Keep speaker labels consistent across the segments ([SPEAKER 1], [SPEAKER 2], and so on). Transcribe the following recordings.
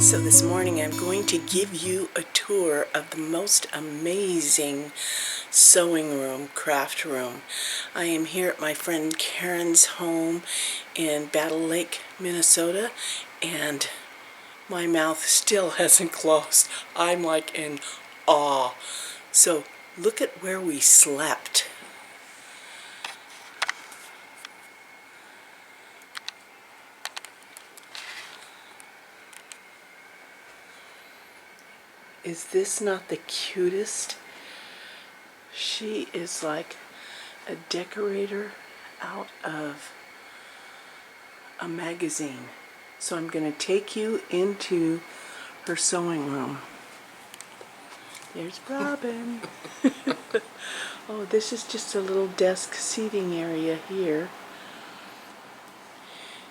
[SPEAKER 1] So this morning I'm going to give you a tour of the most amazing sewing room, craft room. I am here at my friend Karen's home in Battle Lake, Minnesota, and my mouth still hasn't closed. I'm like in awe. So look at where we slept. Is this not the cutest? She is like a decorator out of a magazine. So I'm going to take you into her sewing room. There's Robin. Oh, this is just a little desk seating area here.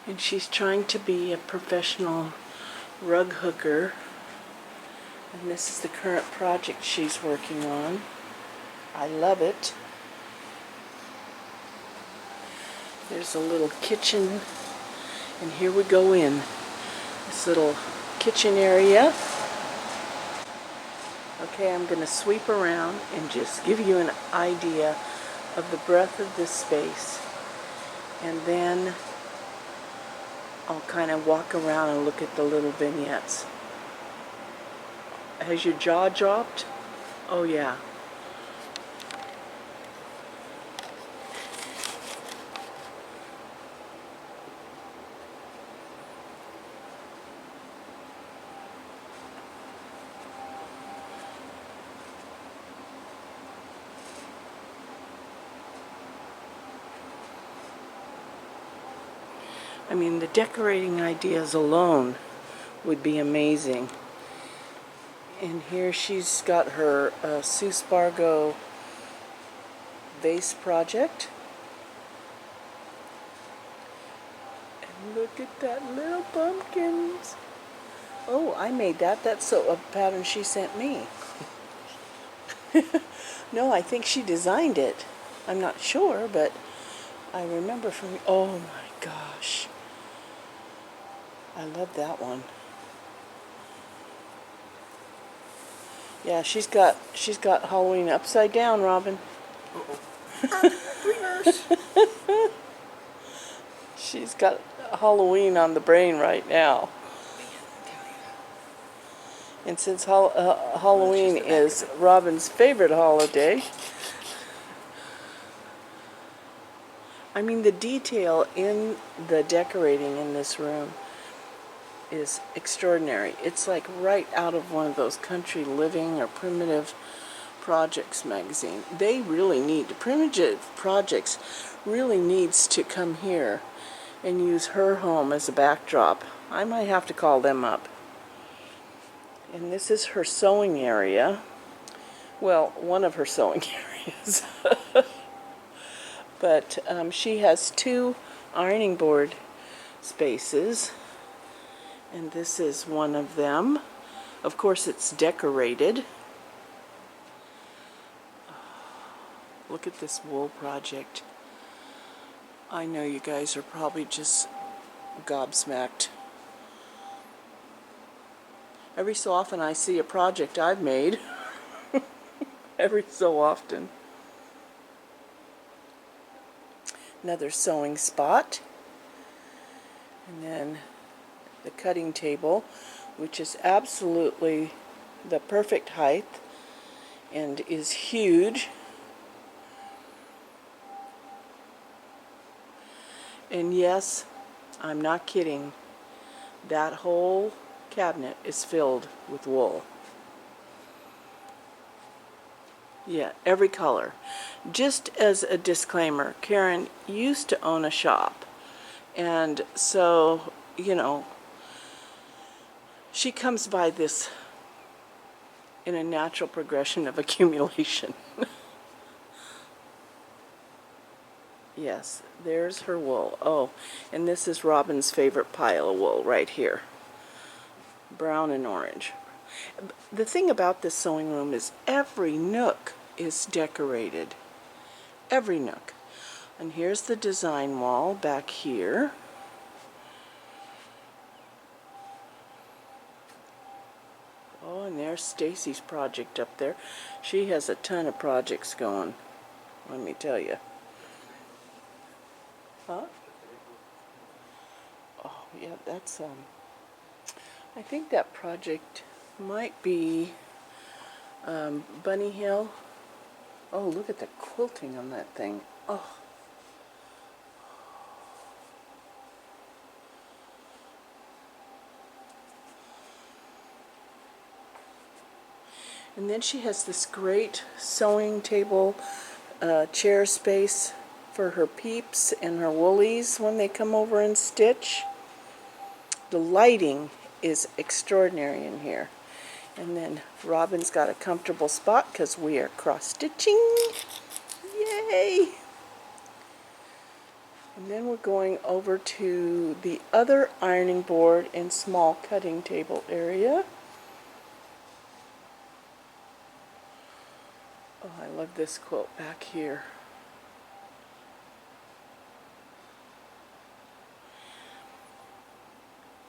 [SPEAKER 1] And she's trying to be a professional rug hooker. And this is the current project she's working on. I love it. There's a little kitchen, and here we go in. This little kitchen area. Okay, I'm going to sweep around and just give you an idea of the breadth of this space. And then I'll kind of walk around and look at the little vignettes. Has your jaw dropped? Oh yeah. I mean, the decorating ideas alone would be amazing. And here she's got her Sue Spargo vase project. And look at that little pumpkins. Oh, I made that. That's a pattern she sent me. No, I think she designed it. I'm not sure, but I remember from... Oh my gosh. I love that one. Yeah, she's got Halloween upside down, Robin.
[SPEAKER 2] Reverse.
[SPEAKER 1] She's got Halloween on the brain right now. And since Halloween is Robin's favorite holiday, I mean, the detail in the decorating in this room is extraordinary. It's like right out of one of those country living or primitive projects magazine. They really need, primitive projects really needs to come here and use her home as a backdrop. I might have to call them up. And this is her sewing area. Well, one of her sewing areas. But she has 2 ironing board spaces. And this is one of them. Of course, it's decorated. Look at this wool project. I know you guys are probably just gobsmacked. Every so often I see a project I've made. Every so often. Another sewing spot. And then the cutting table, which is absolutely the perfect height and is huge. And yes, I'm not kidding, that whole cabinet is filled with wool. Yeah, every color. Just as a disclaimer, Karen used to own a shop, and so, you know, she comes by this in a natural progression of accumulation. Yes, there's her wool. Oh, and this is Robin's favorite pile of wool right here. Brown and orange. The thing about this sewing room is every nook is decorated. Every nook. And here's the design wall back here. Oh, and there's Stacy's project up there. She has a ton of projects going, let me tell you. Huh? Oh, yeah, that's, I think that project might be Bunny Hill. Oh, look at the quilting on that thing. Oh. And then she has this great sewing table, chair space for her Peeps and her Woolies when they come over and stitch. The lighting is extraordinary in here. And then Robin's got a comfortable spot because we are cross-stitching. Yay! And then we're going over to the other ironing board and small cutting table area. Oh, I love this quilt back here.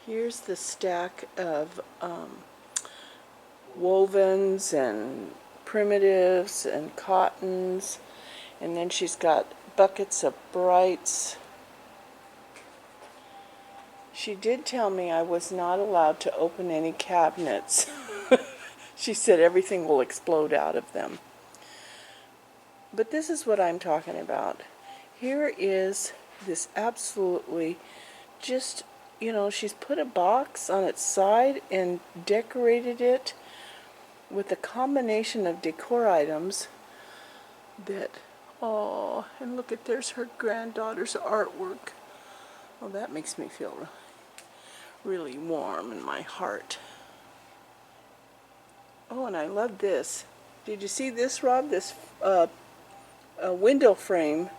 [SPEAKER 1] Here's the stack of wovens and primitives and cottons, and then she's got buckets of brights. She did tell me I was not allowed to open any cabinets. She said everything will explode out of them. But this is what I'm talking about. Here is this absolutely just, you know, she's put a box on its side and decorated it with a combination of decor items that, oh, and look at, there's her granddaughter's artwork. Oh, that makes me feel really warm in my heart. Oh, and I love this. Did you see this, Rob? This a window frame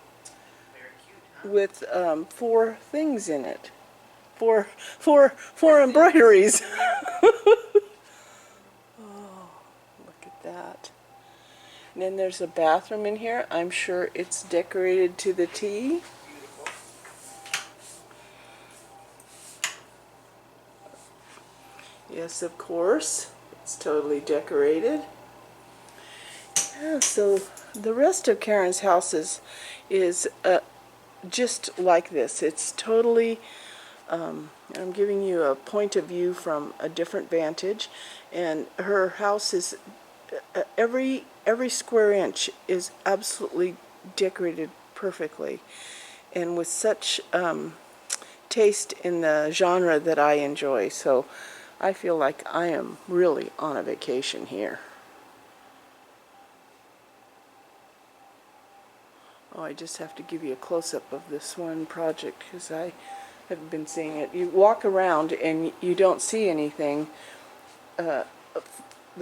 [SPEAKER 1] with 4 things in it. Four embroideries. Oh, look at that. And then there's a bathroom in here. I'm sure it's decorated to the T. Yes, of course. It's totally decorated. Yeah, so the rest of Karen's house is just like this. It's totally, I'm giving you a point of view from a different vantage, and her house is, every square inch is absolutely decorated perfectly, and with such taste in the genre that I enjoy. So I feel like I am really on a vacation here. Oh, I just have to give you a close-up of this one project because I haven't been seeing it. You walk around and you don't see anything the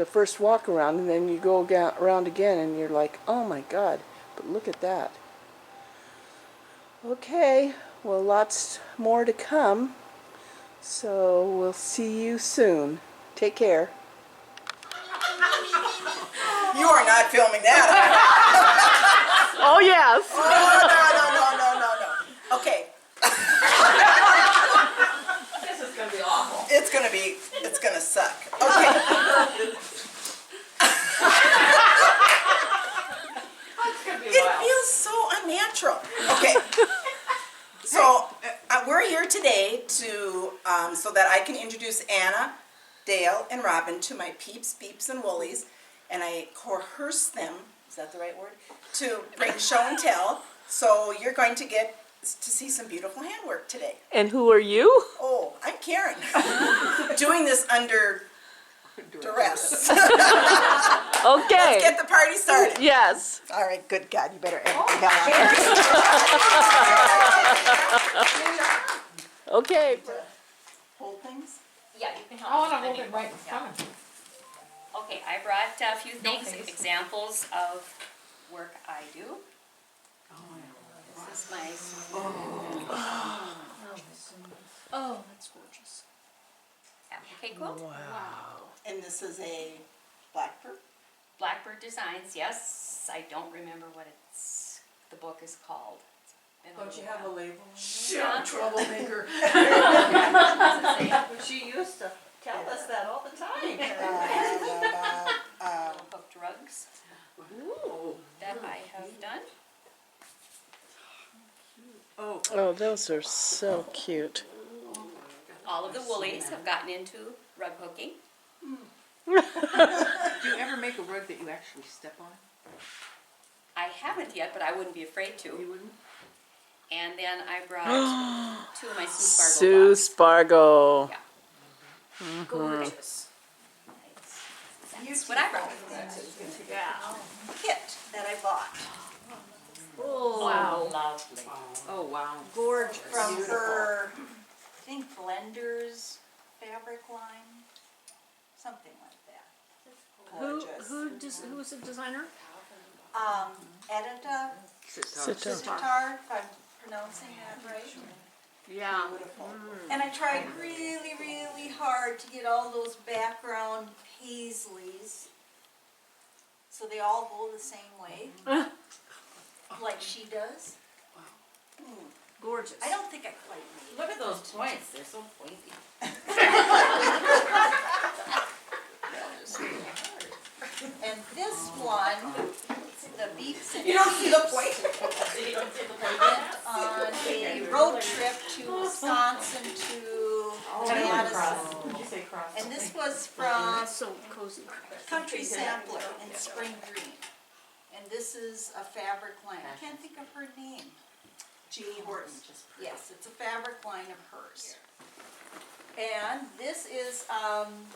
[SPEAKER 1] first walk around, and then you go around again and you're like, oh my God, but look at that. Okay, well, lots more to come, so we'll see you soon. Take care.
[SPEAKER 2] You are not filming that.
[SPEAKER 1] Oh, yes.
[SPEAKER 2] Oh, no. Okay.
[SPEAKER 3] This is going to be awful.
[SPEAKER 2] It's gonna suck. Okay. It feels so unnatural. Okay. So we're here today to so that I can introduce Anna, Dale, and Robin to my Peeps, Beeps, and Woolies, and I coerce them, is that the right word, to bring show and tell. So you're going to get to see some beautiful handwork today.
[SPEAKER 1] And who are you?
[SPEAKER 2] Oh, I'm Karen. Doing this under duress.
[SPEAKER 1] Okay.
[SPEAKER 2] Let's get the party started.
[SPEAKER 1] Yes.
[SPEAKER 2] All right, good God, you better edit the hell out.
[SPEAKER 1] Okay.
[SPEAKER 2] Hold things.
[SPEAKER 3] Yeah, you can help.
[SPEAKER 4] I want to hold it right in front of you.
[SPEAKER 3] Okay, I brought a few things, examples of work I do. This is my
[SPEAKER 4] Oh, that's gorgeous.
[SPEAKER 3] applique quilt.
[SPEAKER 1] Wow.
[SPEAKER 2] And this is a Blackbird.
[SPEAKER 3] Blackbird Designs, yes. I don't remember what the book is called. It's been
[SPEAKER 4] Don't you have a label?
[SPEAKER 3] Yeah.
[SPEAKER 4] She used to tell us that all the time.
[SPEAKER 1] Oh, those are so cute.
[SPEAKER 3] All of the Woolies have gotten into rug hooking.
[SPEAKER 5] Do you ever make a rug that you actually step on?
[SPEAKER 3] I haven't yet, but I wouldn't be afraid to.
[SPEAKER 5] You wouldn't?
[SPEAKER 3] And then I brought 2 of my Sue Spargo
[SPEAKER 1] Sue
[SPEAKER 3] dogs.
[SPEAKER 1] Spargo.
[SPEAKER 3] Yeah.
[SPEAKER 4] Gorgeous.
[SPEAKER 3] That's what I brought.
[SPEAKER 4] Yeah.
[SPEAKER 2] Kit that I bought
[SPEAKER 4] Oh, wow.
[SPEAKER 3] Lovely.
[SPEAKER 5] Oh, wow.
[SPEAKER 4] Gorgeous.
[SPEAKER 2] from her, I think Blender's fabric line, something like that. Gorgeous.
[SPEAKER 4] Who was the designer?
[SPEAKER 2] Edita
[SPEAKER 1] Sitar.
[SPEAKER 2] Sitar, if I'm pronouncing that right.
[SPEAKER 4] Yeah.
[SPEAKER 2] Beautiful. And I tried really, really hard to get all those background paisleys so they all go the same way, like she does.
[SPEAKER 4] Gorgeous.
[SPEAKER 2] I don't think I quite made it.
[SPEAKER 3] Look at those points, they're so pointy.
[SPEAKER 2] And this one, the Peeps and
[SPEAKER 3] You don't see the point?
[SPEAKER 2] went on a road trip to Wisconsin to Madison.
[SPEAKER 5] Did you say cross?
[SPEAKER 2] And this was from
[SPEAKER 4] That's so cozy.
[SPEAKER 2] Country Sampler in Spring Green. And this is a fabric line. I can't think of her name. Jeannie Horton. Yes, it's a fabric line of hers. And this is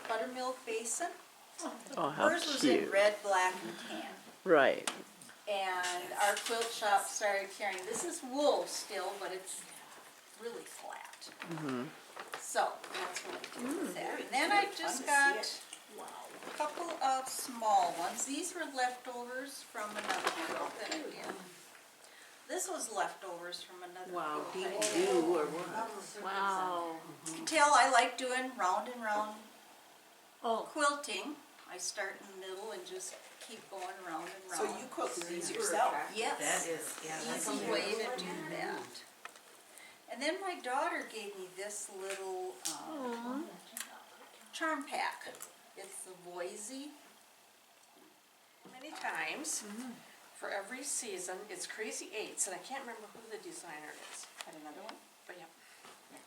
[SPEAKER 2] Buttermilk Basin.
[SPEAKER 1] Oh, how
[SPEAKER 2] Hers was in
[SPEAKER 1] cute.
[SPEAKER 2] red, black, and tan.
[SPEAKER 1] Right.
[SPEAKER 2] And our quilt shop started carrying, this is wool still, but it's really flat. So that's what I did with that. And then I just got a couple of small ones. These were leftovers from another quilt that I did. This was leftovers from another
[SPEAKER 5] Wow,
[SPEAKER 2] quilt I
[SPEAKER 5] deep
[SPEAKER 2] did.
[SPEAKER 5] blue or what?
[SPEAKER 4] Wow.
[SPEAKER 2] You can tell I like doing round and round
[SPEAKER 4] Oh,
[SPEAKER 2] quilting. I start in the middle and just keep going round and round.
[SPEAKER 6] So you quilted these yourself?
[SPEAKER 2] Yes.
[SPEAKER 5] That is, yeah, that's
[SPEAKER 2] Easy way to do that. And then my daughter gave me this little charm pack. It's the Voisey.
[SPEAKER 7] Many times, for every season, it's Crazy Eights, and I can't remember who the designer is.
[SPEAKER 2] Got another one?
[SPEAKER 7] But yeah.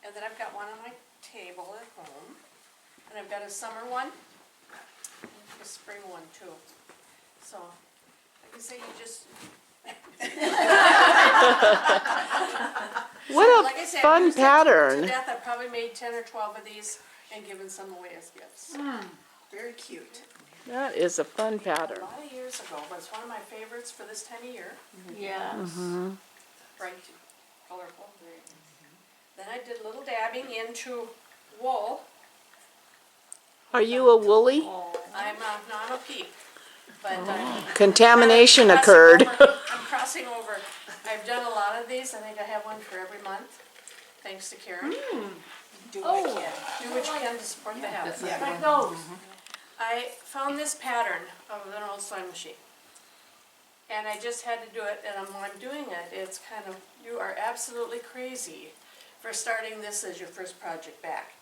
[SPEAKER 7] And then I've got one on my table at home, and I've got a summer one, and a spring one too. So, like I say, you just,
[SPEAKER 1] What
[SPEAKER 7] like I
[SPEAKER 1] a
[SPEAKER 7] said, I've
[SPEAKER 1] fun
[SPEAKER 7] used it
[SPEAKER 1] pattern.
[SPEAKER 7] to death. I've probably made 10 or 12 of these and given some away as gifts.
[SPEAKER 2] Very cute.
[SPEAKER 1] That is a fun
[SPEAKER 7] A
[SPEAKER 1] pattern.
[SPEAKER 7] lot of years ago, but it's one of my favorites for this time of year.
[SPEAKER 4] yes.
[SPEAKER 7] Bright, colorful. Then I did a little dabbing into wool.
[SPEAKER 1] Are you a woolly?
[SPEAKER 7] I'm a peep, but
[SPEAKER 1] Contamination
[SPEAKER 7] I'm
[SPEAKER 1] occurred.
[SPEAKER 7] I'm crossing over. I've done a lot of these. I think I have one for every month, thanks to Karen.
[SPEAKER 2] Do
[SPEAKER 4] Oh.
[SPEAKER 2] what I can.
[SPEAKER 7] Do what you can to support the habit.
[SPEAKER 4] Like those.
[SPEAKER 7] I found this pattern of an old sewing machine. And I just had to do it, and while I'm doing it, it's kind of, you are absolutely crazy for starting this as your first project back.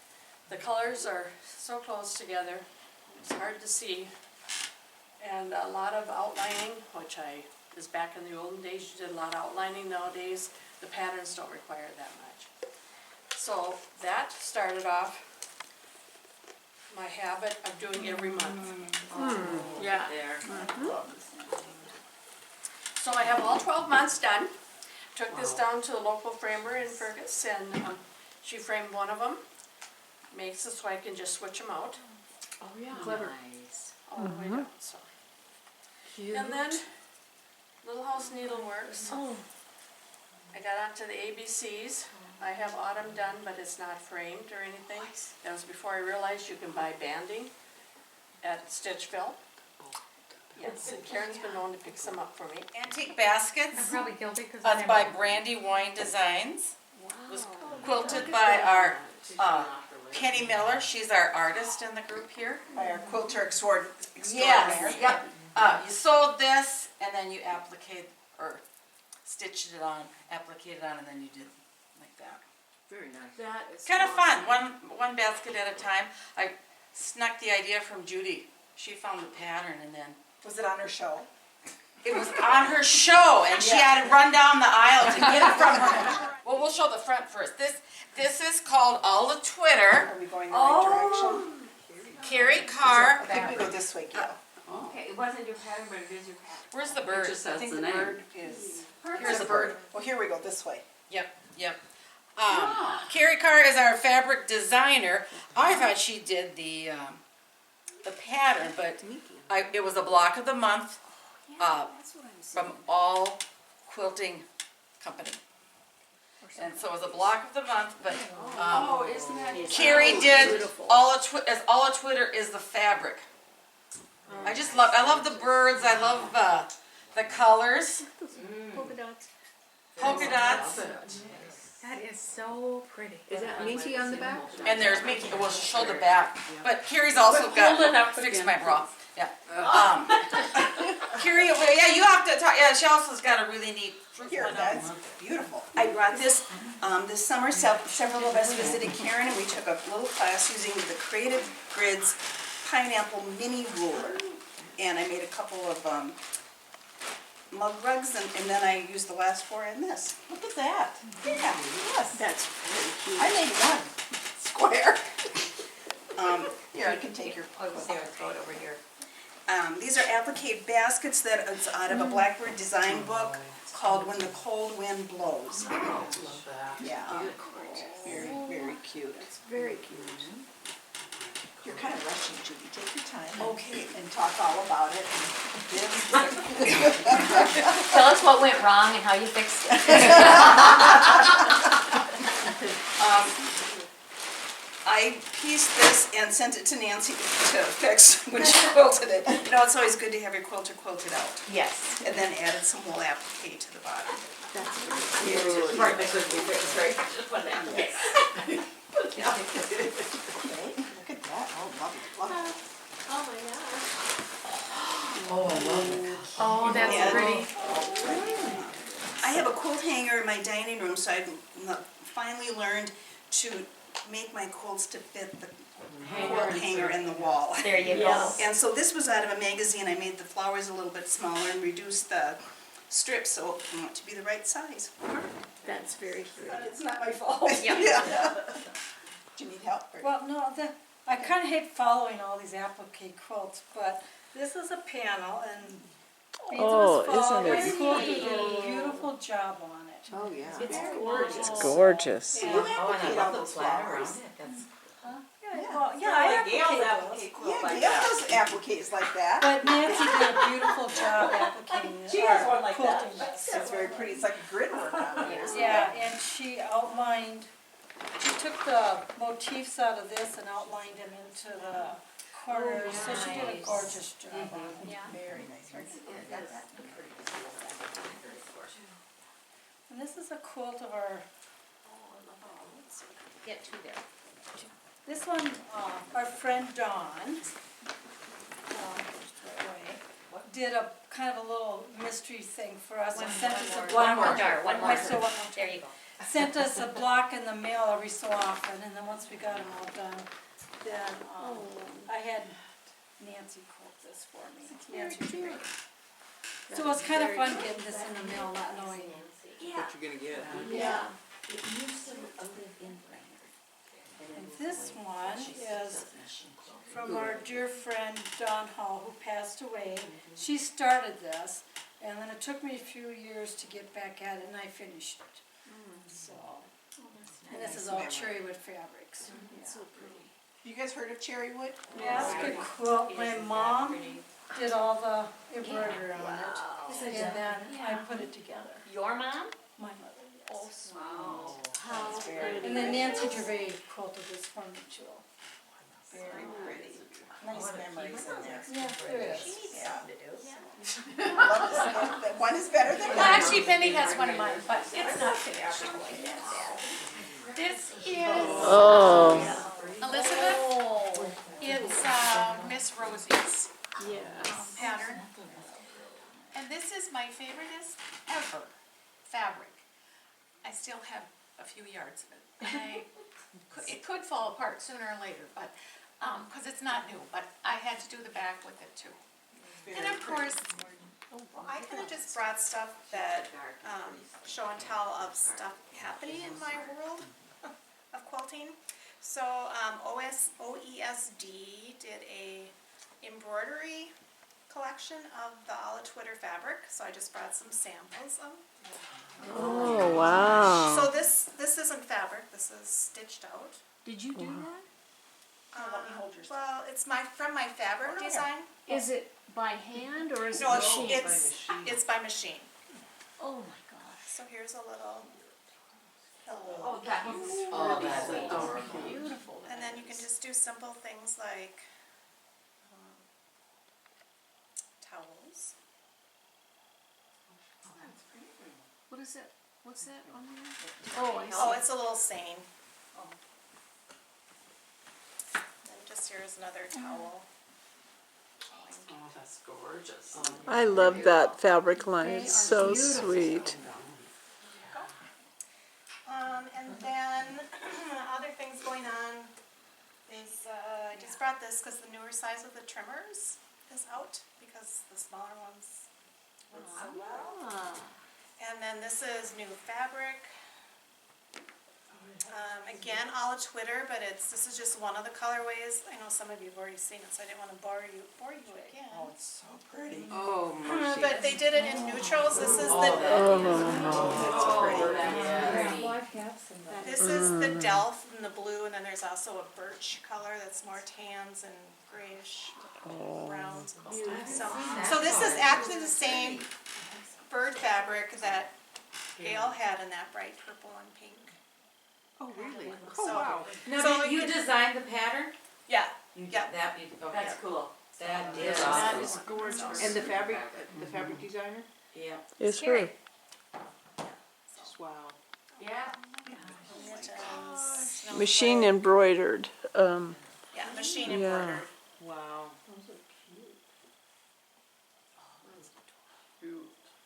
[SPEAKER 7] The colors are so close together, it's hard to see. And a lot of outlining, which is back in the olden days, you did a lot of outlining. Nowadays, the patterns don't require that much. So that started off my habit of doing every month.
[SPEAKER 4] Yeah.
[SPEAKER 7] So I have all 12 months done. Took this down to the local framer in Fergus, and she framed one of them. Makes it so I can just switch them out
[SPEAKER 4] Oh, yeah. Clever.
[SPEAKER 7] all the way down. So. And then Little House Needleworks.
[SPEAKER 4] Oh.
[SPEAKER 7] I got onto the ABCs. I have autumn done, but it's not framed or anything. That was before I realized you can buy banding at Stitchville. Yes, and Karen's been known to pick some up for me.
[SPEAKER 6] Antique baskets.
[SPEAKER 4] Probably guilty because
[SPEAKER 6] That's by Brandy Wine Designs. Was quilted by our Penny Miller. She's our artist in the group here.
[SPEAKER 2] By our quilter extraordinaire.
[SPEAKER 6] Yes. Yep. You sewed this, and then you applique or stitched it on, appliqued it on, and then you did like that.
[SPEAKER 5] Very nice.
[SPEAKER 4] that is
[SPEAKER 6] Kind of fun. One basket at a time. I snuck the idea from Judy. She found the pattern, and then
[SPEAKER 2] Was it on her show?
[SPEAKER 6] it was on her show, and she had to run down the aisle to get it from her. Well, we'll show the front first. This is called All the Twitter.
[SPEAKER 2] Are we going the right direction?
[SPEAKER 6] Carrie Carr.
[SPEAKER 2] I think we go this way, Gail.
[SPEAKER 4] Okay, it wasn't your pattern, but it is your pattern.
[SPEAKER 6] Where's the bird?
[SPEAKER 2] I think the bird is.
[SPEAKER 6] Here's the bird.
[SPEAKER 2] Well, here we go, this way.
[SPEAKER 6] Yep. Carrie Carr is our fabric designer. I thought she did the pattern, but it was a block of the month from All Quilting Company. And so it was a block of the month, but
[SPEAKER 4] Isn't that
[SPEAKER 6] Carrie did All a Twitter is the fabric. I love the birds. I love the colors.
[SPEAKER 4] polka dots?
[SPEAKER 6] Polka dots.
[SPEAKER 4] That is so pretty. Is that Minky on the back?
[SPEAKER 6] And there's Mickey, well, she'll show the back, but Carrie's also got, fix my bra, yeah. Carrie, well, yeah, you have to talk, yeah, she also's got a really neat fruit
[SPEAKER 2] Here,
[SPEAKER 6] one.
[SPEAKER 2] that's beautiful. I brought this this summer. Several of us visited Karen, and we took a little class using the Creative Grids Pineapple Mini Ruler. And I made a couple of mug rugs, and then I used the last four in this. Look at that. Yeah, yes.
[SPEAKER 1] That's pretty cute.
[SPEAKER 2] I made one square. Here, you can take your clothes.
[SPEAKER 3] There, throw it over here.
[SPEAKER 2] These are applique baskets that is out of a Blackbird design book called When the Cold Wind Blows.
[SPEAKER 6] Love that.
[SPEAKER 2] Yeah. Very, very cute.
[SPEAKER 1] It's very cute.
[SPEAKER 2] You're kind of rushing, Judy. Take your time. Okay. And talk all about it.
[SPEAKER 3] Tell us what went wrong and how you fixed it.
[SPEAKER 2] I pieced this and sent it to Nancy to fix when she quilted it. You know, it's always good to have your quilter quilted out.
[SPEAKER 3] Yes.
[SPEAKER 2] And then added some wool applique to the bottom.
[SPEAKER 3] Part that could be fixed, right? Just one applique.
[SPEAKER 2] Okay, look at that. Oh, lovely.
[SPEAKER 4] Oh my gosh.
[SPEAKER 6] Oh, I love it.
[SPEAKER 4] Oh, that's
[SPEAKER 2] Yeah.
[SPEAKER 4] pretty.
[SPEAKER 2] I have a quilt hanger in my dining room, so I've finally learned to make my quilts to fit the quilt hanger in the wall.
[SPEAKER 3] There you go.
[SPEAKER 2] And so this was out of a magazine. I made the flowers a little bit smaller and reduced the strips so it want to be the right size.
[SPEAKER 1] That's very cute.
[SPEAKER 2] It's not my fault.
[SPEAKER 3] Yeah.
[SPEAKER 2] Do you need help? Or-
[SPEAKER 8] Well, no, I kind of hate following all these applique quilts, but this is a panel and
[SPEAKER 1] Oh,
[SPEAKER 8] Beads
[SPEAKER 1] isn't it
[SPEAKER 8] was quilted did a beautiful job on it.
[SPEAKER 5] Oh, yeah.
[SPEAKER 8] It's gorgeous.
[SPEAKER 1] It's gorgeous.
[SPEAKER 8] Yeah.
[SPEAKER 2] You applique all those flowers.
[SPEAKER 8] Well, yeah, I applique those.
[SPEAKER 2] Yeah, Gail does appliques like that.
[SPEAKER 8] But Nancy did a beautiful job appliquing. She has one like that.
[SPEAKER 2] It's very pretty. It's like a grid work on it.
[SPEAKER 8] Yeah, and she outlined, she took the motifs out of this and outlined them into the corners, so she did a gorgeous job on it.
[SPEAKER 3] Yeah.
[SPEAKER 2] Very nice.
[SPEAKER 8] And this is a quilt of our,
[SPEAKER 3] Get two there.
[SPEAKER 8] this one, our friend Dawn, did a kind of a little mystery thing for us and sent us a block.
[SPEAKER 3] One more jar, one more.
[SPEAKER 8] So one more.
[SPEAKER 3] There you go.
[SPEAKER 8] Sent us a block in the mail every so often, and then once we got them all done, then I had Nancy quilt this for me. Nancy Tree. So it was kind of fun getting this in the mail, not knowing.
[SPEAKER 5] What you're gonna get.
[SPEAKER 8] Yeah. And this one is from our dear friend Dawn Hall, who passed away. She started this, and then it took me a few years to get back at it, and I finished it. So, and this is all cherry wood fabrics.
[SPEAKER 2] So pretty. You guys heard of cherry wood?
[SPEAKER 8] Yeah, it's a good quilt. My mom did all the embroidery on it, and then I put it together.
[SPEAKER 3] Your mom?
[SPEAKER 8] My mother, yes.
[SPEAKER 3] Wow.
[SPEAKER 8] And then Nancy Gervais quilted this for me too.
[SPEAKER 2] Very pretty. Nice memories in there.
[SPEAKER 8] Yeah, there is.
[SPEAKER 2] Yeah. That one is better than
[SPEAKER 7] Well,
[SPEAKER 2] one.
[SPEAKER 7] actually, Penny has one of mine, but it's not finished. This is
[SPEAKER 1] Oh,
[SPEAKER 7] Elizabeth. It's Miss Rosie's pattern. And this is my favoriteest ever fabric. I still have a few yards of it. It could fall apart sooner or later, but, because it's not new, but I had to do the back with it too. And of course,
[SPEAKER 9] Well, I kind of just brought stuff that show and tell of stuff happening in my world of quilting. So OESD did a embroidery collection of the a la Twitter fabric. So I just brought some samples of.
[SPEAKER 1] Oh, wow.
[SPEAKER 9] So this isn't fabric. This is stitched out.
[SPEAKER 4] Did you do that?
[SPEAKER 2] Let me hold yours.
[SPEAKER 9] Well, it's from my fabric design.
[SPEAKER 4] Is it by hand or is
[SPEAKER 9] No,
[SPEAKER 4] it machine?
[SPEAKER 9] it's by machine.
[SPEAKER 4] Oh my gosh.
[SPEAKER 9] So here's a little.
[SPEAKER 4] Oh, that looks
[SPEAKER 6] Oh, that's adorable.
[SPEAKER 4] beautiful.
[SPEAKER 9] And then you can just do simple things like towels.
[SPEAKER 4] What is it? What's that on there? Oh, I see.
[SPEAKER 9] Oh, it's a little seine. And just here's another towel.
[SPEAKER 6] Oh, that's gorgeous.
[SPEAKER 1] I love that fabric line.
[SPEAKER 4] They
[SPEAKER 1] It's
[SPEAKER 4] are
[SPEAKER 1] so
[SPEAKER 4] beautiful.
[SPEAKER 1] sweet.
[SPEAKER 9] And then other things going on is I just brought this because the newer size of the trimmers is out because the smaller ones.
[SPEAKER 4] Ah.
[SPEAKER 9] And then this is new fabric. Again, all of Twitter, but this is just one of the colorways. I know some of you have already seen it, so I didn't want to bore you again.
[SPEAKER 2] Oh, it's so pretty.
[SPEAKER 5] Oh, mercy.
[SPEAKER 9] But they did it in neutrals. This is the Delft and the blue, and then there's also a birch color that's more tans and grayish browns. So this is actually the same bird fabric that Gail had in that bright purple and pink.
[SPEAKER 5] Oh, really?
[SPEAKER 9] So-
[SPEAKER 5] Oh, wow.
[SPEAKER 6] Now,
[SPEAKER 9] So
[SPEAKER 6] did you design the pattern?
[SPEAKER 9] Yeah.
[SPEAKER 6] You
[SPEAKER 9] Yeah.
[SPEAKER 6] did that, okay.
[SPEAKER 3] That's cool.
[SPEAKER 6] That is
[SPEAKER 4] That
[SPEAKER 6] awesome.
[SPEAKER 4] is gorgeous.
[SPEAKER 5] And the fabric designer?
[SPEAKER 6] Yeah.
[SPEAKER 1] It's her.
[SPEAKER 5] Just wow.
[SPEAKER 3] Yeah.
[SPEAKER 1] Machine embroidered.
[SPEAKER 9] Yeah, machine
[SPEAKER 1] Yeah.
[SPEAKER 9] embroidered.
[SPEAKER 5] Wow.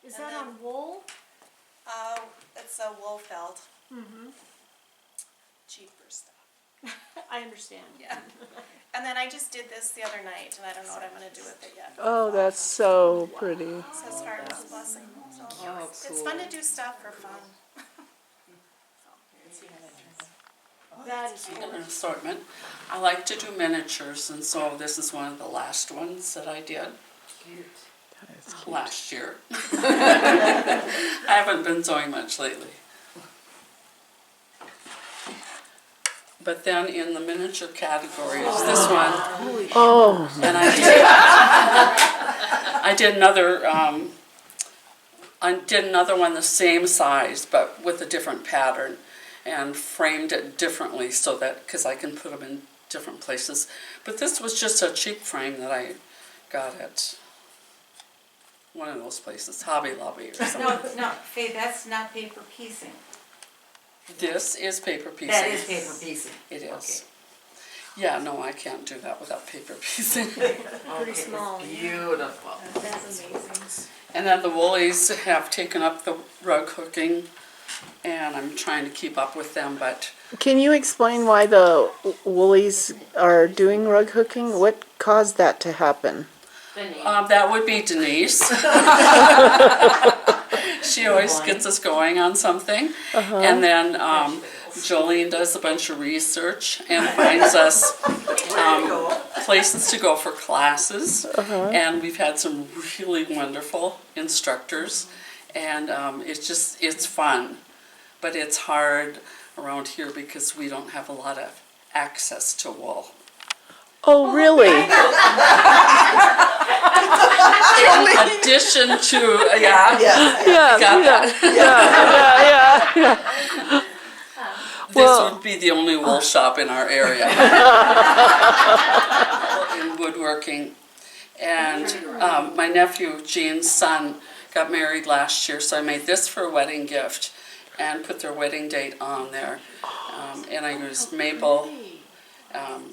[SPEAKER 4] Is that on wool?
[SPEAKER 9] It's a wool felt. Cheaper stuff.
[SPEAKER 4] I understand.
[SPEAKER 9] Yeah. And then I just did this the other night, and I don't know what I'm gonna do with it yet.
[SPEAKER 1] Oh, that's so pretty.
[SPEAKER 9] It says Harvest Blessing. So
[SPEAKER 5] Oh,
[SPEAKER 9] it's fun to do stuff for fun.
[SPEAKER 4] That is
[SPEAKER 10] An
[SPEAKER 4] gorgeous.
[SPEAKER 10] assortment. I like to do miniatures, and so this is one of the last ones that I did last year. I haven't been sewing much lately. But then in the miniature category is this one,
[SPEAKER 1] Oh,
[SPEAKER 10] and I did another one the same size, but with a different pattern, and framed it differently so that, because I can put them in different places. But this was just a cheap frame that I got at one of those places, Hobby Lobby or something.
[SPEAKER 6] No, Faye, that's not paper piecing.
[SPEAKER 10] This is paper piecing.
[SPEAKER 6] That is paper piecing.
[SPEAKER 10] It is. Yeah, no, I can't do that without paper piecing.
[SPEAKER 4] Pretty small.
[SPEAKER 6] Beautiful.
[SPEAKER 4] That's amazing.
[SPEAKER 10] And then the Woolies have taken up the rug hooking, and I'm trying to keep up with them, but
[SPEAKER 1] can you explain why the Woolies are doing rug hooking? What caused that to happen?
[SPEAKER 10] that would be Denise. She always gets us going on something. And then Jolene does a bunch of research and finds us places to go for classes. And we've had some really wonderful instructors. And it's fun. But it's hard around here because we don't have a lot of access to wool.
[SPEAKER 1] Oh, really?
[SPEAKER 10] In addition to, yeah.
[SPEAKER 1] Yeah,
[SPEAKER 10] Got that.
[SPEAKER 1] yeah.
[SPEAKER 10] This
[SPEAKER 1] Well-
[SPEAKER 10] would be the only wool shop in our area. In woodworking. And my nephew, Jean's son, got married last year, so I made this for a wedding gift and put their wedding date on there. And I used maple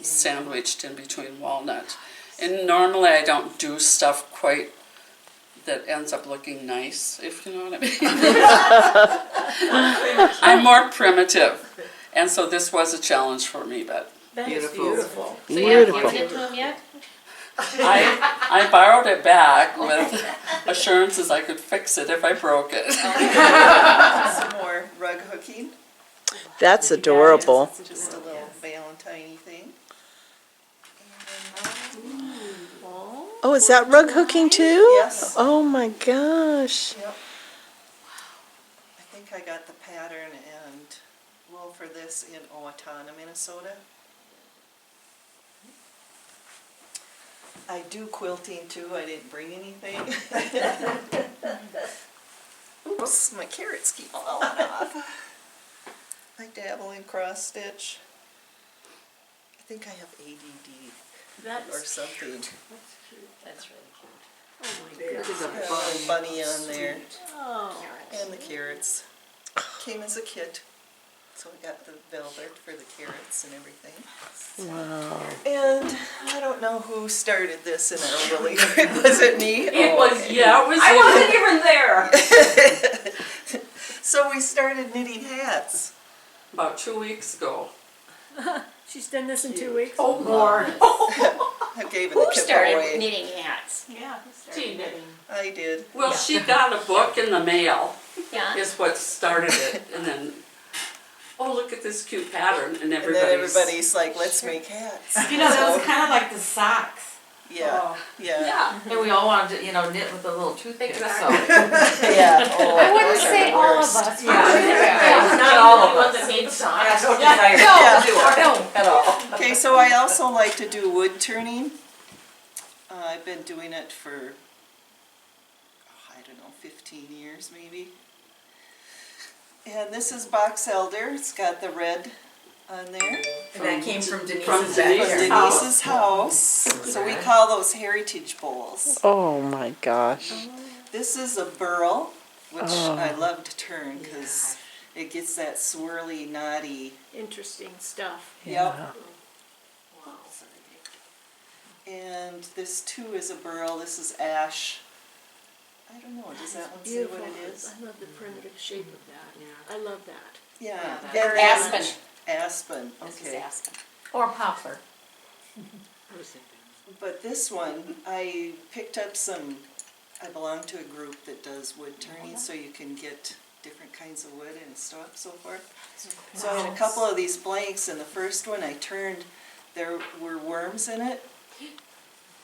[SPEAKER 10] sandwiched in between walnut. And normally I don't do stuff quite that ends up looking nice, if you know what I mean. I'm more primitive. And so this was a challenge for me, but
[SPEAKER 3] That is beautiful.
[SPEAKER 6] So you haven't
[SPEAKER 1] Beautiful.
[SPEAKER 6] given it to him yet?
[SPEAKER 10] I borrowed it back with assurances I could fix it if I broke it.
[SPEAKER 11] Some more rug hooking,
[SPEAKER 1] That's adorable.
[SPEAKER 11] just a little Valentine-y thing.
[SPEAKER 1] Oh, is that rug hooking too?
[SPEAKER 11] Yes.
[SPEAKER 1] Oh my gosh.
[SPEAKER 11] Yep. I think I got the pattern and wool for this in Owatonna, Minnesota. I do quilting too, I didn't bring anything. Oops, my carrots keep falling off. I dabble in cross stitch. I think I have ADD or something.
[SPEAKER 3] That's really cute.
[SPEAKER 11] Got a little bunny on there. And the carrots. Came as a kit. So I got the velvet for the carrots and everything.
[SPEAKER 1] Wow.
[SPEAKER 11] And I don't know who started this in our Woolly group. Was it me?
[SPEAKER 10] It was, yeah, it was.
[SPEAKER 3] I wasn't even there.
[SPEAKER 11] So we started knitting hats.
[SPEAKER 10] About 2 weeks ago.
[SPEAKER 4] She's done this in 2 weeks.
[SPEAKER 10] Oh, more.
[SPEAKER 11] I gave it
[SPEAKER 3] Who
[SPEAKER 11] a kip
[SPEAKER 3] started
[SPEAKER 11] away.
[SPEAKER 3] knitting hats?
[SPEAKER 9] Yeah.
[SPEAKER 3] She did.
[SPEAKER 11] I did.
[SPEAKER 10] Well, she got a book in the mail,
[SPEAKER 3] Yeah.
[SPEAKER 10] is what started it, and then, oh, look at this cute pattern, and
[SPEAKER 11] And then
[SPEAKER 10] everybody's.
[SPEAKER 11] everybody's like, let's make hats.
[SPEAKER 5] You know, that was
[SPEAKER 11] So,
[SPEAKER 5] kind of like the socks.
[SPEAKER 11] yeah, yeah.
[SPEAKER 10] Yeah.
[SPEAKER 5] And we all wanted to, knit with the little toothpicks, so.
[SPEAKER 11] Yeah. Oh,
[SPEAKER 4] I wouldn't
[SPEAKER 11] those are
[SPEAKER 4] say
[SPEAKER 11] the
[SPEAKER 4] all of
[SPEAKER 11] worst.
[SPEAKER 4] us.
[SPEAKER 5] Yeah, not all of us. That need socks.
[SPEAKER 11] No,
[SPEAKER 5] At all.
[SPEAKER 11] Okay, so I also like to do wood turning. I've been doing it for, I don't know, 15 years maybe. And this is box elder. It's got the red on there.
[SPEAKER 5] And that came from
[SPEAKER 10] From
[SPEAKER 5] Denise's
[SPEAKER 10] Denise's
[SPEAKER 11] From Denise's house. So we call those heritage bowls.
[SPEAKER 1] Oh my gosh.
[SPEAKER 11] This is a burl, which I love to turn because it gets that swirly, knotty.
[SPEAKER 4] Interesting stuff.
[SPEAKER 11] Yep. And this too is a burl. This is ash. I don't know. Does that one say
[SPEAKER 4] Beautiful.
[SPEAKER 11] what it is?
[SPEAKER 4] I love the primitive shape of that. I love that.
[SPEAKER 11] Yeah.
[SPEAKER 3] Or
[SPEAKER 11] And
[SPEAKER 3] aspen.
[SPEAKER 11] Aspen.
[SPEAKER 3] This is
[SPEAKER 11] Okay.
[SPEAKER 3] aspen.
[SPEAKER 5] Or poplar.
[SPEAKER 11] But this one, I picked up some. I belong to a group that does wood turning, so you can get different kinds of wood and stuff, so forth. So I had a couple of these blanks, and the first one I turned, there were worms in it,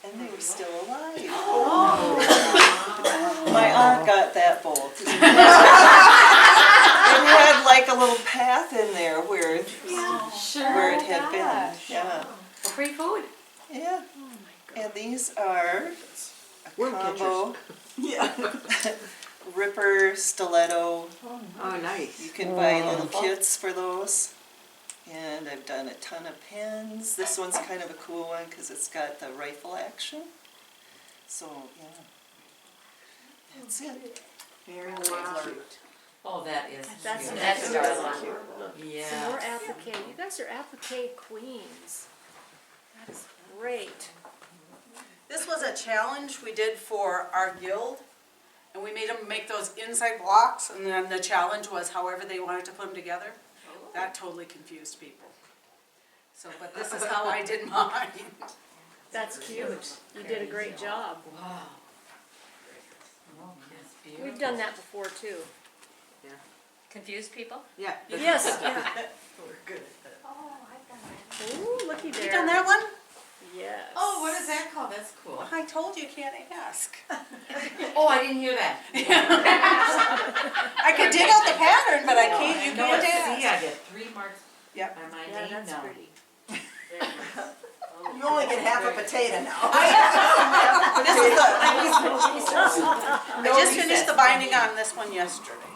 [SPEAKER 11] and they were still alive. My aunt got that bowl. It had like a little path in there where it had been. Yeah.
[SPEAKER 4] Free food.
[SPEAKER 11] Yeah. And these are a combo. Yeah. Ripper, stiletto.
[SPEAKER 5] Oh, nice.
[SPEAKER 11] You can buy little kits for those. And I've done a ton of pins. This one's kind of a cool one because it's got the rifle action. So, yeah. That's it.
[SPEAKER 5] Very cute. Oh, that is
[SPEAKER 4] That's
[SPEAKER 5] cute.
[SPEAKER 3] That's
[SPEAKER 4] cute.
[SPEAKER 3] adorable.
[SPEAKER 5] Yeah.
[SPEAKER 4] More applique. You guys are applique queens. That is great.
[SPEAKER 2] This was a challenge we did for our guild, and we made them make those inside blocks, and then the challenge was however they wanted to put them together. That totally confused people. So, but this is how I did mine.
[SPEAKER 4] That's cute. You did a great job.
[SPEAKER 5] Wow. Oh, that's beautiful.
[SPEAKER 4] We've done that before too.
[SPEAKER 3] Confused people?
[SPEAKER 5] Yeah.
[SPEAKER 4] Yes. Yeah.
[SPEAKER 11] We're good.
[SPEAKER 4] Ooh, looky there.
[SPEAKER 2] You done that one?
[SPEAKER 4] Yes.
[SPEAKER 5] Oh, what is that called? That's cool.
[SPEAKER 2] I told you can't ask.
[SPEAKER 5] Oh, I didn't hear that.
[SPEAKER 2] I could dig out the pattern, but I can't, you
[SPEAKER 5] No,
[SPEAKER 2] can't
[SPEAKER 5] see,
[SPEAKER 2] ask.
[SPEAKER 5] I get 3 marks
[SPEAKER 2] Yep.
[SPEAKER 5] by my
[SPEAKER 4] Yeah,
[SPEAKER 5] name
[SPEAKER 4] that's
[SPEAKER 5] now.
[SPEAKER 4] pretty.
[SPEAKER 2] You only get half a potato now. I just finished the binding on this one yesterday.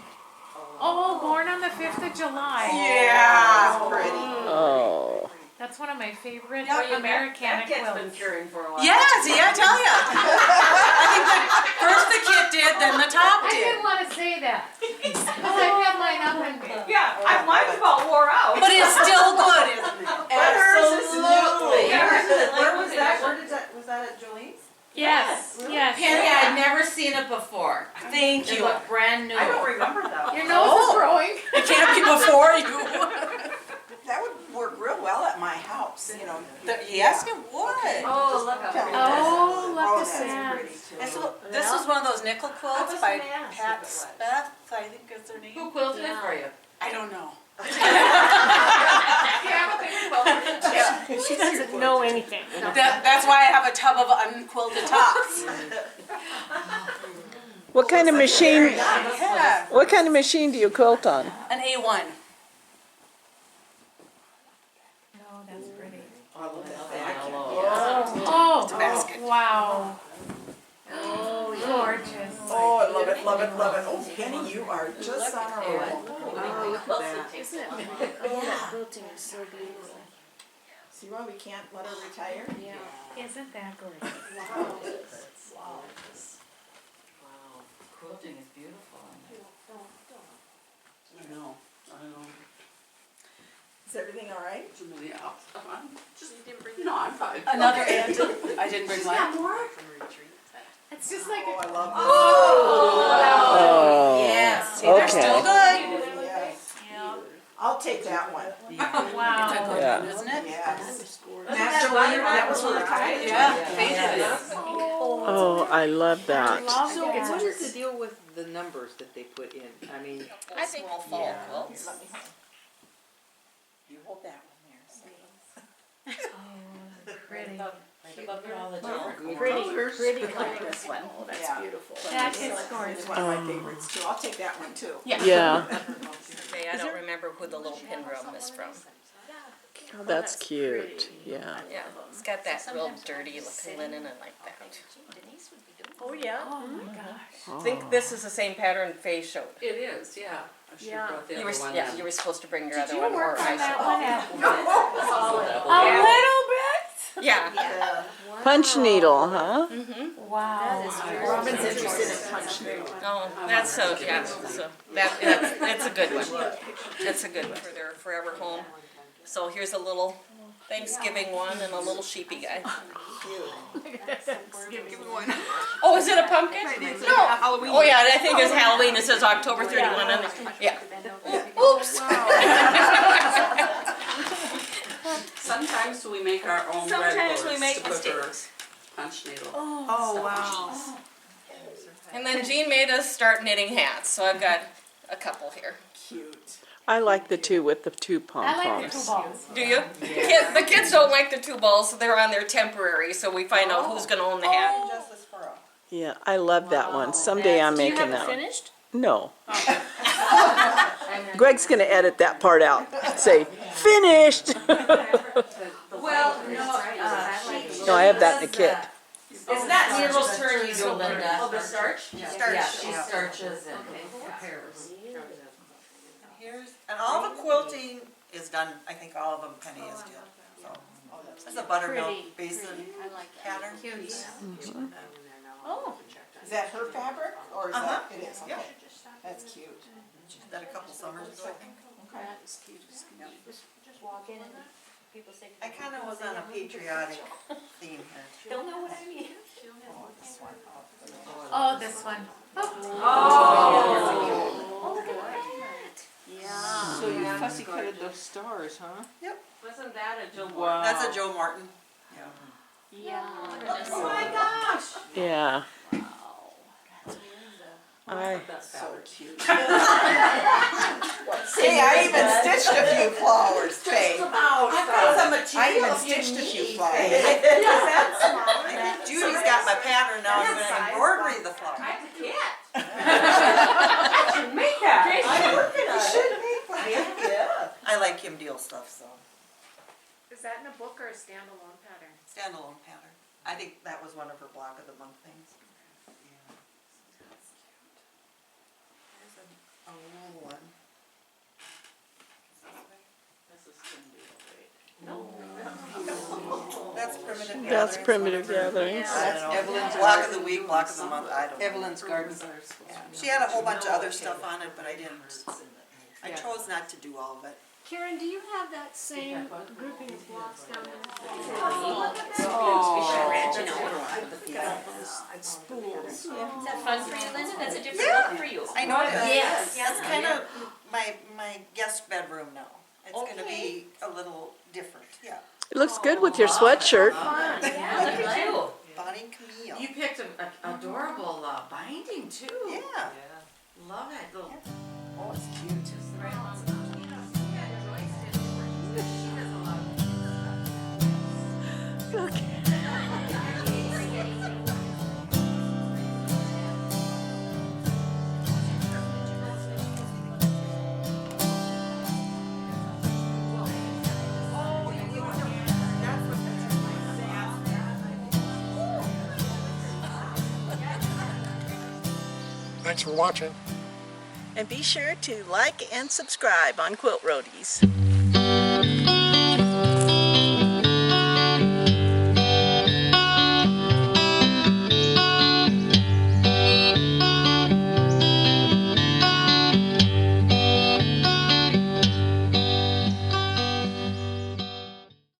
[SPEAKER 12] Oh, born on the 5th of July.
[SPEAKER 2] Yeah, pretty.
[SPEAKER 1] Oh.
[SPEAKER 12] That's one of my favorite
[SPEAKER 2] Yeah,
[SPEAKER 12] Americana quilts.
[SPEAKER 5] curing for a while.
[SPEAKER 2] Yeah, see, I tell ya. I think first the kit did, then the top
[SPEAKER 12] I
[SPEAKER 2] did.
[SPEAKER 12] didn't want to say that. Because I've had mine up and
[SPEAKER 5] Yeah, mine's about wore out.
[SPEAKER 2] But it's still good, isn't it?
[SPEAKER 5] Absolutely.
[SPEAKER 9] Where was that? Was that at Jolene's?
[SPEAKER 12] Yes, yes.
[SPEAKER 5] Penny, I'd never seen it before.
[SPEAKER 2] Thank
[SPEAKER 5] It
[SPEAKER 2] you.
[SPEAKER 5] looked brand new.
[SPEAKER 9] I don't remember that.
[SPEAKER 12] Your nose is growing.
[SPEAKER 2] It can't be before you.
[SPEAKER 9] That would work real well at my house, you know.
[SPEAKER 2] Yes, it would.
[SPEAKER 3] Oh, look how pretty.
[SPEAKER 12] Oh,
[SPEAKER 6] This was one of those nickel quilts by Pat Speth, I think is her name.
[SPEAKER 5] Who quilted it for you?
[SPEAKER 6] I don't know.
[SPEAKER 4] She doesn't know anything.
[SPEAKER 6] That's why I have a tub of unquilted tops.
[SPEAKER 1] What kind of machine?
[SPEAKER 6] Yeah,
[SPEAKER 1] What kind of machine do you quilt on?
[SPEAKER 6] an A1.
[SPEAKER 12] Oh, that's pretty.
[SPEAKER 6] Basket.
[SPEAKER 12] Oh, wow. Oh, gorgeous.
[SPEAKER 2] Oh, I love it, love it, love it. Oh, Penny, you are just on a roll.
[SPEAKER 1] Oh, look at that.
[SPEAKER 4] Isn't it? Oh, that quilting is so beautiful.
[SPEAKER 2] See why we can't let her retire?
[SPEAKER 12] Yeah. Isn't that gorgeous?
[SPEAKER 6] Wow. Quilting is beautiful.
[SPEAKER 10] I know.
[SPEAKER 2] Is everything all right?
[SPEAKER 10] Yeah. No, I'm fine.
[SPEAKER 6] Another aunt. I didn't bring mine.
[SPEAKER 12] It's just like
[SPEAKER 2] Oh, I love this.
[SPEAKER 1] Oh,
[SPEAKER 6] Yes. See, they're still good.
[SPEAKER 2] Yes.
[SPEAKER 12] Yeah.
[SPEAKER 2] I'll take that one.
[SPEAKER 12] Wow.
[SPEAKER 6] It's a good
[SPEAKER 1] Yeah.
[SPEAKER 6] one, isn't it?
[SPEAKER 2] Yes. Master Winner, that was one of the kind.
[SPEAKER 6] Yeah, faded it.
[SPEAKER 1] oh, I love that.
[SPEAKER 5] So what is the deal with the numbers that they put in? I mean,
[SPEAKER 6] I think we'll fall quilts.
[SPEAKER 2] You hold that one there.
[SPEAKER 12] Pretty.
[SPEAKER 4] Pretty color.
[SPEAKER 2] This one. Oh, that's
[SPEAKER 9] Yeah.
[SPEAKER 2] beautiful.
[SPEAKER 12] That is
[SPEAKER 2] It's
[SPEAKER 12] gorgeous.
[SPEAKER 2] one of my favorites too. I'll take that one too.
[SPEAKER 1] Yeah,
[SPEAKER 6] Okay, I don't remember who the little pin drum is from.
[SPEAKER 1] oh, that's cute. Yeah.
[SPEAKER 6] Yeah, it's got that real dirty looking linen. I like that.
[SPEAKER 4] Oh, yeah.
[SPEAKER 12] Oh my gosh.
[SPEAKER 6] I think this is the same pattern Faye showed.
[SPEAKER 10] It is, yeah. I should have brought the
[SPEAKER 6] You
[SPEAKER 10] other
[SPEAKER 6] were,
[SPEAKER 10] one
[SPEAKER 6] yeah,
[SPEAKER 10] in.
[SPEAKER 6] you were supposed to bring your
[SPEAKER 12] Did
[SPEAKER 6] other
[SPEAKER 12] you
[SPEAKER 6] one, or
[SPEAKER 12] work on
[SPEAKER 6] I
[SPEAKER 12] that
[SPEAKER 6] should.
[SPEAKER 12] one at
[SPEAKER 10] Oh,
[SPEAKER 12] a little bit?
[SPEAKER 6] Yeah.
[SPEAKER 1] Punch needle, huh?
[SPEAKER 12] Wow.
[SPEAKER 2] Robin's interested in punch needle.
[SPEAKER 6] Oh, that's so, yeah, so that's a good one. That's a good one for their forever home. So here's a little Thanksgiving one and a little sheepy guy. Oh, is it a pumpkin? No. Oh yeah, I think it's Halloween. It says October 31 on it. Yeah. Oops.
[SPEAKER 10] Sometimes we make our own
[SPEAKER 6] Sometimes we
[SPEAKER 10] breadboards
[SPEAKER 6] make
[SPEAKER 10] to put our
[SPEAKER 6] mistakes.
[SPEAKER 10] punch needle.
[SPEAKER 2] Oh, wow.
[SPEAKER 6] And then Jean made us start knitting hats, so I've got a couple here.
[SPEAKER 2] Cute.
[SPEAKER 1] I like the two with the two
[SPEAKER 12] I like the
[SPEAKER 1] pom-poms.
[SPEAKER 12] two balls.
[SPEAKER 6] Do you? The kids don't like the two balls, so they're on there temporary, so we find out who's gonna own the hat.
[SPEAKER 2] Justice for all.
[SPEAKER 1] Yeah, I love that one. Someday I'm making that one.
[SPEAKER 4] Finished?
[SPEAKER 1] No. Greg's gonna edit that part out. Say, finished.
[SPEAKER 5] well,
[SPEAKER 1] No, I have that in a kit.
[SPEAKER 6] It's not needles turn, you do, Linda.
[SPEAKER 5] Oh, the starch?
[SPEAKER 6] Starch.
[SPEAKER 5] She starches and prepares.
[SPEAKER 13] And all the quilting is done, I think all of them Penny is did, so. This is a buttermilk basin pattern.
[SPEAKER 2] Oh, is that her fabric or is that, it is, okay. That's cute.
[SPEAKER 13] She did that a couple summers ago, I think.
[SPEAKER 2] Okay.
[SPEAKER 3] Just walk in and people say.
[SPEAKER 13] I kinda was on a patriotic theme here.
[SPEAKER 3] Don't know what I mean.
[SPEAKER 12] Oh, this one.
[SPEAKER 5] So you fussy cutted those stars, huh?
[SPEAKER 10] Wasn't that a Jill
[SPEAKER 5] Wow.
[SPEAKER 13] That's a Joe Martin.
[SPEAKER 12] Yeah.
[SPEAKER 2] Oh my gosh.
[SPEAKER 1] Yeah. I,
[SPEAKER 2] So cute. Hey, I even stitched a few flowers, Faye. I even stitched a few flowers.
[SPEAKER 13] Judy's got my pattern now, I'm gonna embroidery the flower. I like Kim Deal stuff, so.
[SPEAKER 4] Is that in a book or a standalone pattern?
[SPEAKER 13] Standalone pattern. I think that was one of her block of the month things. There's a wool one. That's primitive gathering.
[SPEAKER 1] that's primitive gatherings.
[SPEAKER 13] I don't know.
[SPEAKER 5] Evelyn's
[SPEAKER 13] Block of the week, block of the month, I don't know.
[SPEAKER 5] Evelyn's garden.
[SPEAKER 13] She had a whole bunch of other stuff on it, but I didn't. I chose not to do all of it.
[SPEAKER 4] Karen, do you have that same grouping of blocks down there?
[SPEAKER 3] Is that fun for you, Linda? That's a different look for you.
[SPEAKER 13] I know it is.
[SPEAKER 3] Yes.
[SPEAKER 13] That's kind of my guest bedroom now. It's gonna be a little different, yeah.
[SPEAKER 1] It looks good with your sweatshirt.
[SPEAKER 3] Yeah, look at you.
[SPEAKER 13] Bonnie Camille.
[SPEAKER 6] You pick binding too.
[SPEAKER 13] Yeah.
[SPEAKER 6] Love that little.
[SPEAKER 13] Oh, it's cute.
[SPEAKER 14] Thanks for watching.
[SPEAKER 1] And be sure to like and subscribe on Quilt Roadies.